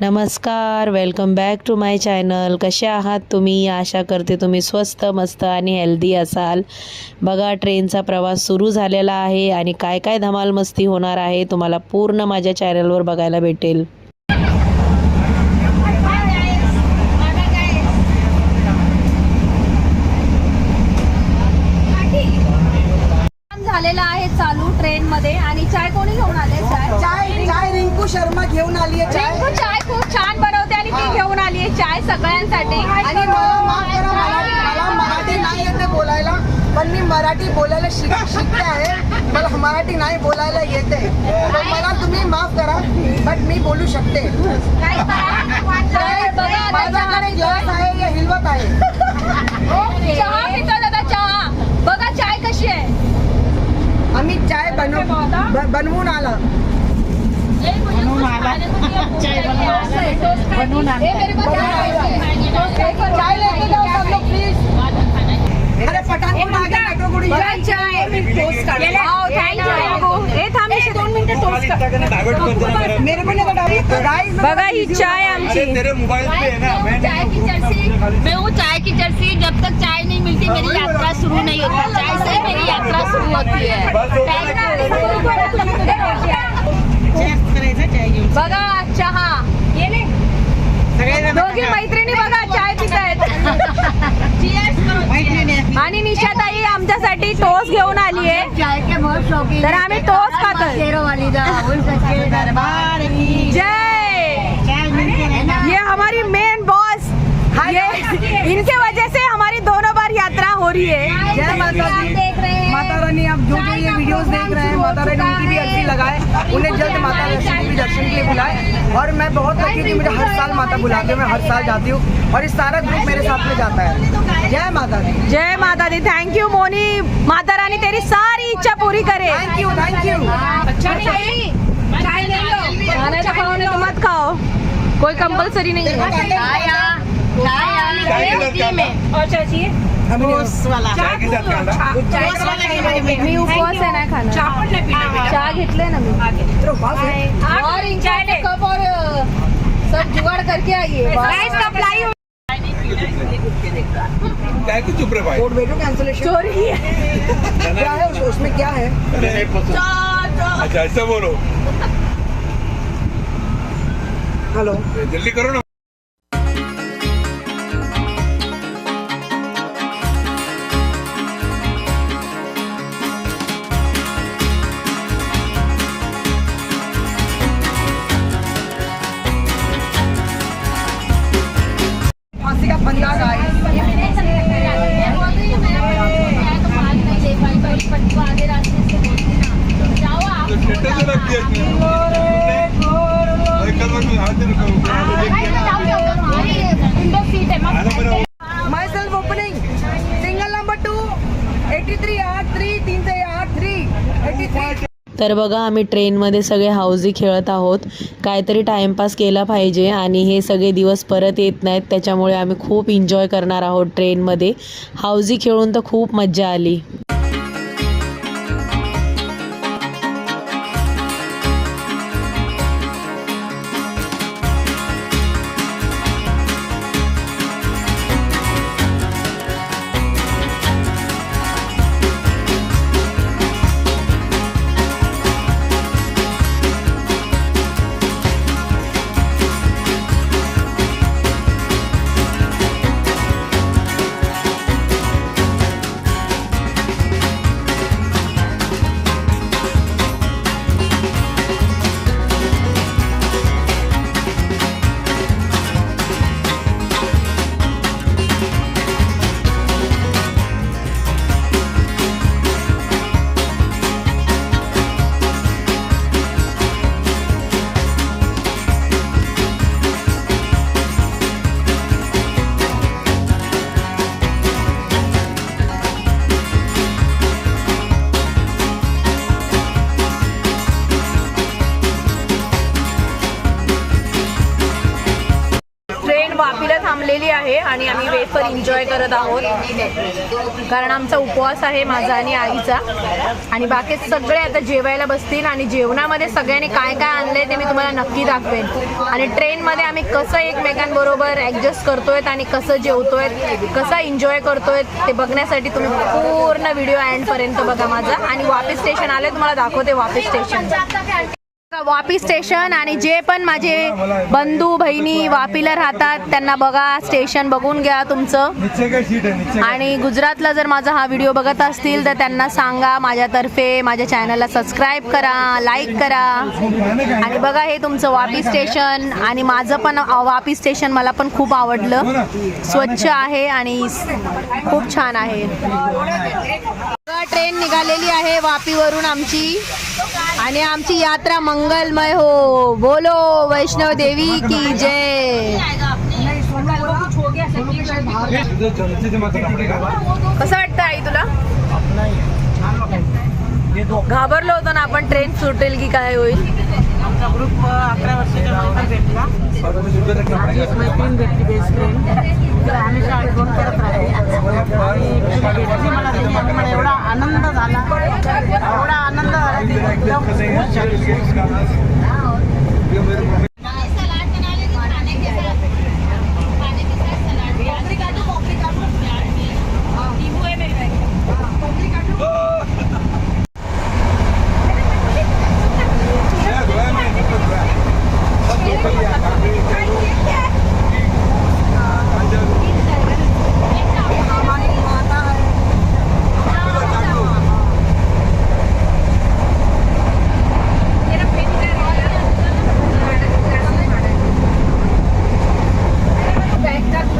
नमस्कार, welcome back to my channel. कसे आहात तुम्ही? आशा करते तुम्ही स्वस्त मस्त आणि हेल्दी असाल. बघा, ट्रेनचा प्रवास सुरू झालेला आहे आणि काय काय धमाल मस्ती होणार आहे तुम्हाला पूर्ण माझ्या चॅनलवर बघायला भेटेल. झालेला आहे चालू ट्रेन मध्ये. आणि चाय कोणी घेऊन आले? चाय रिंकू शर्मा घेऊन आली आहे. रिंकू चाय खूप छान बनवते आणि ती घेऊन आली आहे चाय सगळ्यांसाठी. आणि मला माफ करा, मला मराठी नाही येते बोलायला, पण मी मराठी बोलायला शिकते आहे. मला मराठी नाही बोलायला येते, तर मला तुम्ही माफ करा, बट मी बोलू शकते. माझ्याकडे ग्लास आहे या हिलवत आहे. चहा पितो दादा, चहा बघा चाय कशी आहे. आम्ही चाय बनवून आला. चाय लेके जाओ सब लोग प्लीज. अरे पटापट आगे मेट्रो गुड़ी चाय टोस्ट कर. हे थांब 2 मिनिटं टोस्ट कर. मेरे को नहीं बता. बघा ही चाय आमची. तेरे मोबाइल पे है ना. चाय की जर्सी, मैं हूँ चाय की जर्सी. जब तक चाय नहीं मिलती मेरी यात्रा शुरू नहीं होती. चाय से मेरी यात्रा शुरू होती है. बघा चहा. दोघी मैत्रिणी बघा चाय पित आहेत. आणि निशाताई आमच्यासाठी टोस्ट घेऊन आली आहे. चाय के बहुत शौकीन, तर आम्ही टोस्ट खातोय. शेरों वाली दरबार की जय. ये हमारी मेन बॉस, ये इनके वजह से हमारी दोनों बार यात्रा हो रही है. जय माता दी. माता रानी, आप जो जो ये वीडियोस देख रहे हैं, माता रानी उनकी भी अर्जी लगाए, उन्हें जल्द माता वैष्णो देवी दर्शन के लिए बुलाए. और मैं बहुत लकी थी, मुझे हर साल माता बुलाते हैं, मैं हर साल जाती हूँ और इस सारा ग्रुप मेरे साथ में जाता है. जय माता दी. जय माता दी. Thank you Moni. माता रानी तेरी सारी इच्छा पूरी करे. Thank you, thank you. अच्छा चाय ले लो. खाना तो खाओ नहीं तो मत खाओ, कोई कंपलसरी नहीं है. और चाय चाहिए? चाय के साथ खाना. मी उपवास आहे ना खाना. चहा घेतले ना मी. और चाय के कप और सब जुगाड़ करके आइए. चाय को चुप रहे भाई. कोड वेटो कैंसिलेशन चोरी है. क्या है उसमें, क्या है? अच्छा ऐसा बोलो. हेलो, जल्दी करो ना. फांसी का बंदा है. तो स्टेटस से रख दिया my self opening single number 2 83 83 383 83. तर बघा, आम्ही ट्रेनमध्ये सगळे हाऊजी खेळत आहोत. काहीतरी टाईमपास केला पाहिजे आणि हे सगळे दिवस परत येत नाहीत, त्याच्यामुळे आम्ही खूप एन्जॉय करणार आहोत ट्रेनमध्ये. हाऊजी खेळून तर खूप मज्जा आली. सफर एन्जॉय करत आहोत, कारण आमचा उपवास आहे माझा आणि आईचा. आणि बाकी सगळे आता जेवायला बसतील आणि जेवणामध्ये सगळ्यांनी काय काय आणलंय ते मी तुम्हाला नक्की दाखवेन. आणि ट्रेनमध्ये आम्ही कसं एकमेकांबरोबर ॲडजस्ट करतोय आणि कसं जेवतोय, कसा एन्जॉय करतोय ते बघण्यासाठी तुम्ही पूर्ण व्हिडिओ एंडपर्यंत बघा माझा. आणि वापी स्टेशन आले तुम्हाला दाखवते वापी स्टेशन. वापी स्टेशन आणि जे पण माझे बंधू बहिणी वापीला राहतात त्यांना बघा, स्टेशन बघून घ्या तुमचं. आणि गुजरातला जर माझा हा व्हिडिओ बघत असतील तर त्यांना सांगा माझ्यातर्फे माझ्या चॅनलला सबस्क्राईब करा, लाईक करा. आणि बघा हे तुमचं वापी स्टेशन. आणि माझं पण वापी स्टेशन मला पण खूप आवडलं, स्वच्छ आहे आणि खूप छान आहे. ट्रेन निघालेली आहे वापीवरून आमची आणि आमची यात्रा मंगलमय हो. बोलो वैष्णव देवी की जय. कसं वाटतं आई तुला? घाबरलो होतो ना आपण ट्रेन सुटेल की काय होईल. आमचा ग्रुप 11 वर्षाच्या नंतर भेटला. मैत्रीण भेटली बेस्ट फ्रेंड. तर हमेशा आठवण करत राहते आणि भेटली मला त्यांनी आणि मला एवढा आनंद झाला, एवढा आनंद झाला की एकदम खुश झाली.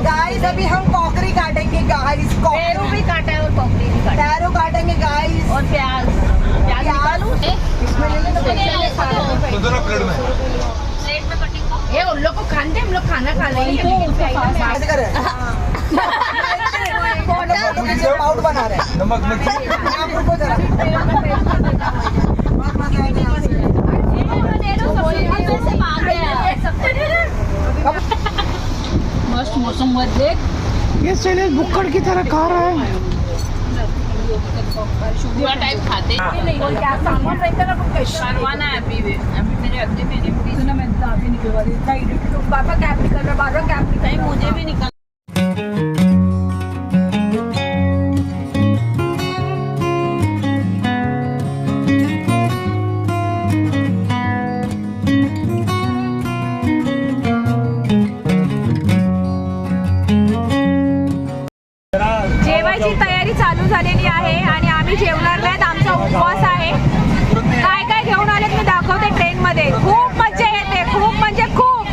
गाइस अभी हम कॉकरी काटेंगे गाइस. पेरू भी काटा है और पपड़ी भी काटा है टैरो काटेंगे गाइस. और प्याज निकालूं? प्लेट में प्लेट में कटिंग ये उन लोग को खाने, हम लोग खाना खा रहे हैं. फोटो खींचे, पाउड बना रहे हैं. नमक मिर्ची आप रुको जरा. मस्त मौसम मध्ये ये शैलेश बुक्कड़ की तरह खा रहा है. पूरा टाइप खाते करवाना है अभी भी. अभी मेरे अगले महीने पापा कैब निकल रहा, बाबा कैब निकल रहा. मुझे भी निकल. जेवायची तयारी चालू झालेली आहे आणि आम्ही जेवणार नाहीत, आमचा उपवास आहे. काय काय घेऊन आलेत मी दाखवते. ट्रेन मध्ये खूप मजा येते, खूप म्हणजे खूप.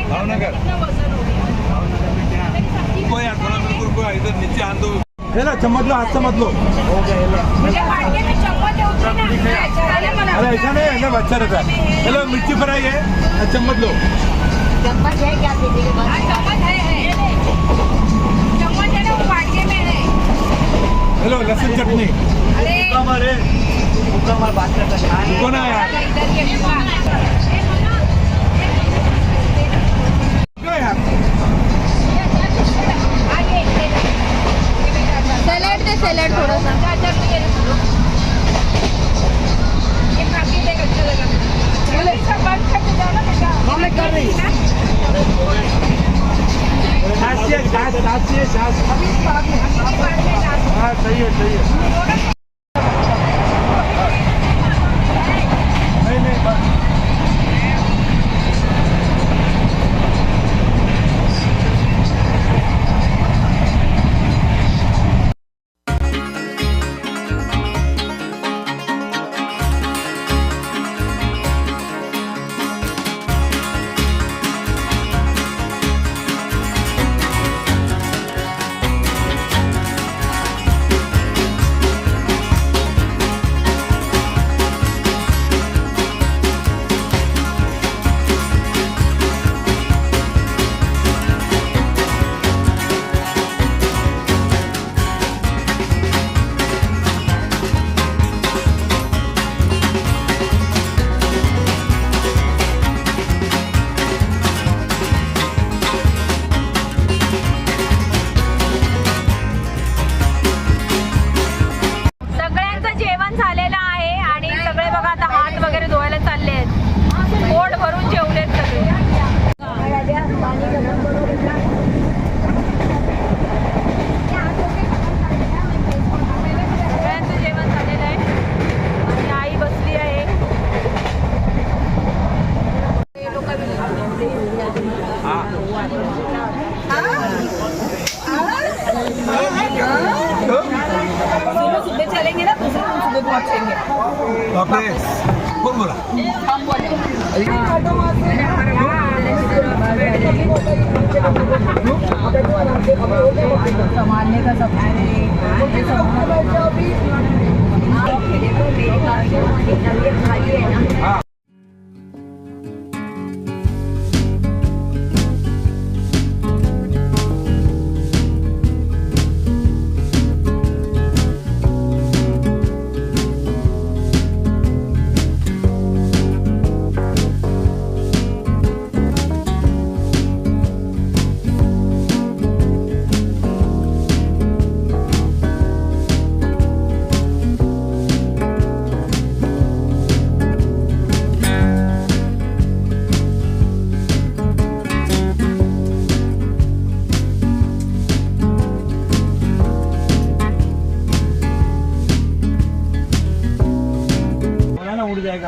भावनगर रुको यार, थोड़ा मेरे को रुको, इधर नीचे आन दो. हेलो चम्मच लो, हाथ चम्मच लो. अरे ऐसा नहीं है ना, अच्छा रहता है. हेलो मिर्ची फ्राई है, चम्मच लो. चम्मच है क्या दीदी के पास? चम्मच है ना, वो बाटके में है. हेलो लहसुन चटनी. रुको ना यार. रुको यार. सॅलड दे, सॅलड थोडासा. कर रही है. हाँ सही है सही है. नहीं नहीं बस. सुबह चलेंगे ना दूसरे दिन सुबह पहुंचेंगे। बापरे कोण बोला संभालने का सब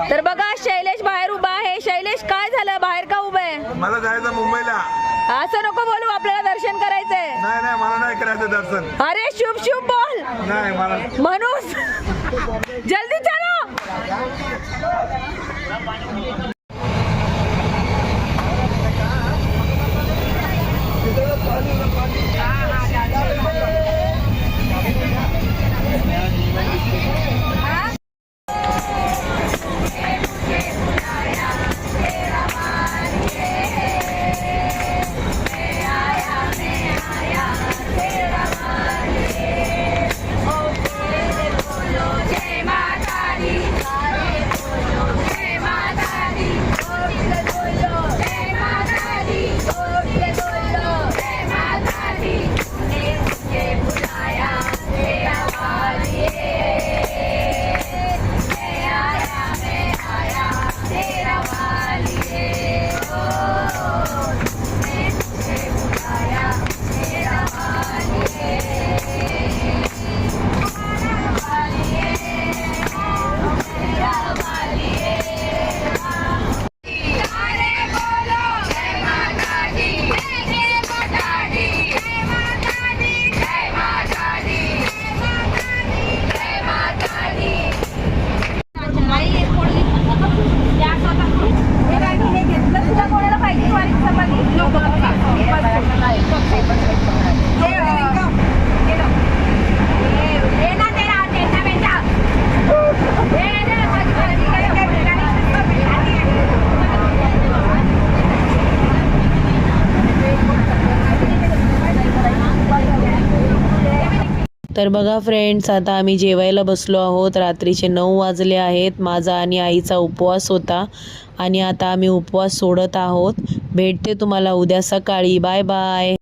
तर बघा शैलेश बाहेर उभा आहे। शैलेश काय झालं, बाहेर का उभा आहे? मला जायचं मुंबईला. असं नको बोलू, आपल्याला दर्शन करायचंय। नाही नाही मला नाही करायचं दर्शन. अरे शुभ शुभ बोल. नाही मला मनोज जल्दी चलो। तर बघा फ्रेंड्स, आता आम्ही जेवायला बसलो आहोत। रात्रीचे 9 वाजले आहेत। माझा आणि आईचा उपवास होता आणि आता आम्ही उपवास सोडत आहोत। भेटते तुम्हाला उद्या सकाळी। Bye bye.